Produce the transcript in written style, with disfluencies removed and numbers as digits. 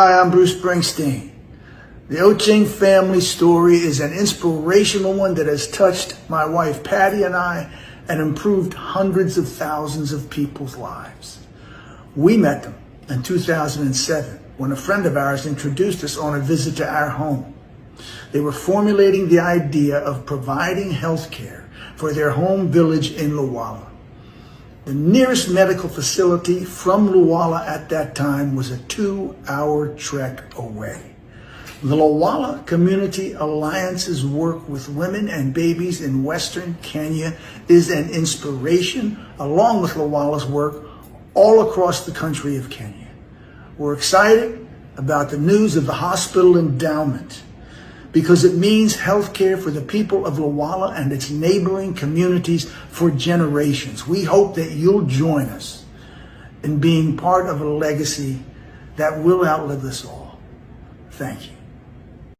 Hi, I'm Bruce Springsteen. The Ocheng family story is an inspirational one that has touched my wife Patty and I and improved hundreds of thousands of people's lives. We met them in 2007 when a friend of ours introduced us on a visit to our home. They were formulating the idea of providing health care for their home village in Luwala. The nearest medical facility from Luwala at that time was a 2-hour trek away. The Luwala Community Alliance's work with women and babies in Western Kenya is an inspiration, along with Luwala's work all across the country of Kenya. We're excited about the news of the hospital endowment because it means health care for the people of Luwala and its neighboring communities for generations. We hope that you'll join us in being part of a legacy that will outlive us all. Thank you.